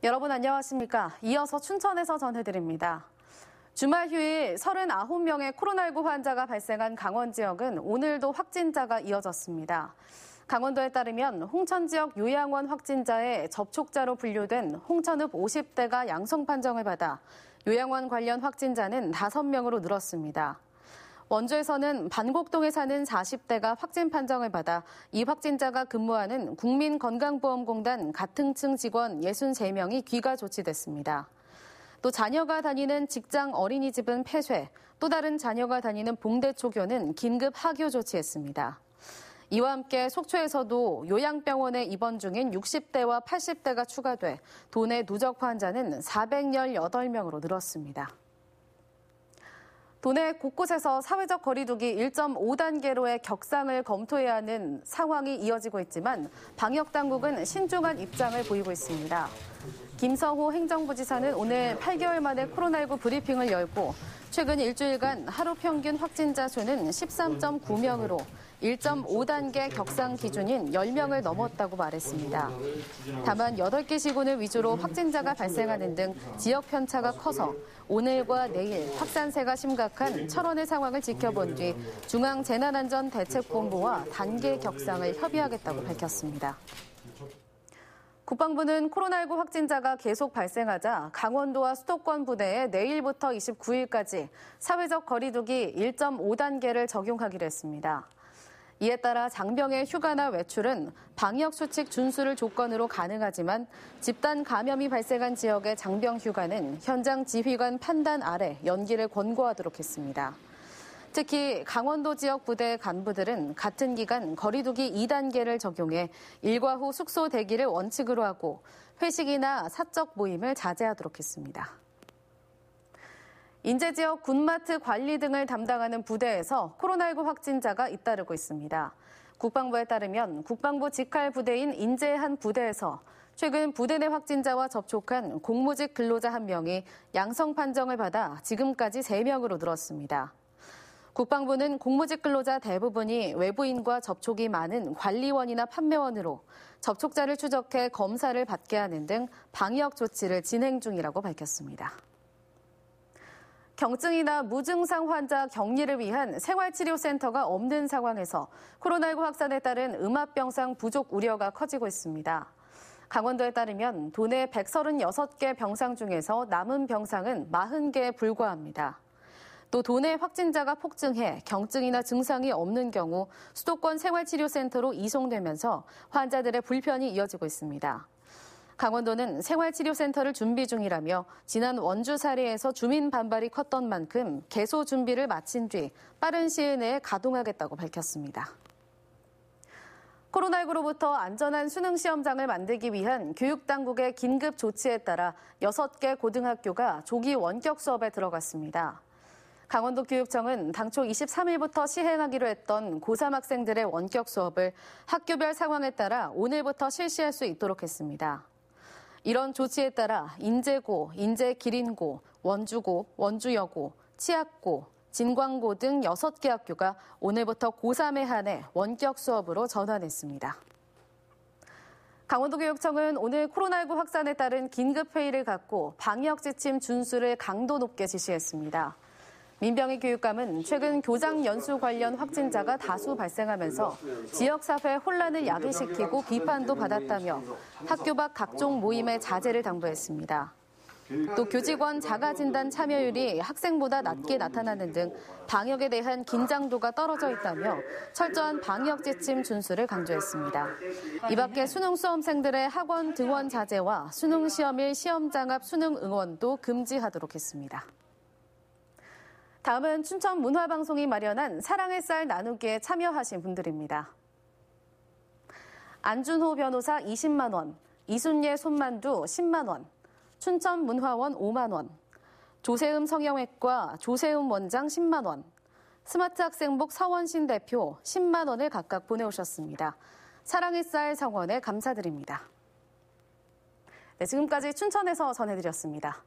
여러분 안녕하십니까? 이어서 춘천에서 전해드립니다. 주말 휴일 39명의 코로나19 환자가 발생한 강원 지역은 오늘도 확진자가 이어졌습니다. 강원도에 따르면 홍천 지역 요양원 확진자의 접촉자로 분류된 홍천읍 50대가 양성 판정을 받아 요양원 관련 확진자는 5명으로 늘었습니다. 원주에서는 반곡동에 사는 40대가 확진 판정을 받아 이 확진자가 근무하는 국민건강보험공단 같은 층 직원 63명이 귀가 조치됐습니다. 또 자녀가 다니는 직장 어린이집은 폐쇄, 또 다른 자녀가 다니는 봉대초교는 긴급 하교 조치했습니다. 이와 함께 속초에서도 요양병원에 입원 중인 60대와 80대가 추가돼 도내 누적 환자는 418명으로 늘었습니다. 도내 곳곳에서 사회적 거리두기 1.5단계로의 격상을 검토해야 하는 상황이 이어지고 있지만 방역당국은 신중한 입장을 보이고 있습니다. 김성호 행정부지사는 오늘 8개월 만에 코로나19 브리핑을 열고 최근 일주일간 하루 평균 확진자 수는 13.9명으로 1.5단계 격상 기준인 10명을 넘었다고 말했습니다. 다만 8개 시군을 위주로 확진자가 발생하는 등 지역 편차가 커서 오늘과 내일 확산세가 심각한 철원의 상황을 지켜본 뒤 중앙재난안전대책본부와 단계 격상을 협의하겠다고 밝혔습니다. 국방부는 코로나19 확진자가 계속 발생하자 강원도와 수도권 부대에 내일부터 29일까지 사회적 거리두기 1.5단계를 적용하기로 했습니다. 이에 따라 장병의 휴가나 외출은 방역수칙 준수를 조건으로 가능하지만 집단 감염이 발생한 지역의 장병 휴가는 현장 지휘관 판단 아래 연기를 권고하도록 했습니다. 특히 강원도 지역 부대 간부들은 같은 기간 거리두기 2단계를 적용해 일과 후 숙소 대기를 원칙으로 하고 회식이나 사적 모임을 자제하도록 했습니다. 인제 지역 군마트 관리 등을 담당하는 부대에서 코로나19 확진자가 잇따르고 있습니다. 국방부에 따르면 국방부 직할 부대인 인제의 한 부대에서 최근 부대 내 확진자와 접촉한 공무직 근로자 1명이 양성 판정을 받아 지금까지 3명으로 늘었습니다. 국방부는 공무직 근로자 대부분이 외부인과 접촉이 많은 관리원이나 판매원으로 접촉자를 추적해 검사를 받게 하는 등 방역 조치를 진행 중이라고 밝혔습니다. 경증이나 무증상 환자 격리를 위한 생활치료센터가 없는 상황에서 코로나19 확산에 따른 음압병상 부족 우려가 커지고 있습니다. 강원도에 따르면 도내 136개 병상 중에서 남은 병상은 40개에 불과합니다. 또 도내 확진자가 폭증해 경증이나 증상이 없는 경우 수도권 생활치료센터로 이송되면서 환자들의 불편이 이어지고 있습니다. 강원도는 생활치료센터를 준비 중이라며 지난 원주 사례에서 주민 반발이 컸던 만큼 개소 준비를 마친 뒤 빠른 시일 내에 가동하겠다고 밝혔습니다. 코로나19로부터 안전한 수능 시험장을 만들기 위한 교육당국의 긴급 조치에 따라 6개 고등학교가 조기 원격 수업에 들어갔습니다. 강원도 교육청은 당초 23일부터 시행하기로 했던 고3 학생들의 원격 수업을 학교별 상황에 따라 오늘부터 실시할 수 있도록 했습니다. 이런 조치에 따라 인제고, 인제기린고, 원주고, 원주여고, 치악고, 진광고 등 6개 학교가 오늘부터 고3에 한해 원격 수업으로 전환했습니다. 강원도교육청은 오늘 코로나19 확산에 따른 긴급회의를 갖고 방역지침 준수를 강도 높게 지시했습니다. 민병희 교육감은 최근 교장 연수 관련 확진자가 다수 발생하면서 지역사회 혼란을 야기시키고 비판도 받았다며 학교 밖 각종 모임의 자제를 당부했습니다. 또 교직원 자가진단 참여율이 학생보다 낮게 나타나는 등 방역에 대한 긴장도가 떨어져 있다며 철저한 방역지침 준수를 강조했습니다. 이 밖에 수능 수험생들의 학원 등원 자제와 수능시험일 시험장 앞 수능 응원도 금지하도록 했습니다. 다음은 춘천 문화방송이 마련한 사랑의 쌀 나누기에 참여하신 분들입니다. 안준호 변호사 20만 원, 이순예 손만두 10만 원, 춘천문화원 5만 원, 조세흠 성형외과 조세흠 원장 10만 원, 스마트 학생복 서원신 대표 10만 원을 각각 보내오셨습니다. 사랑의 쌀 성원에 감사드립니다. 네, 지금까지 춘천에서 전해드렸습니다.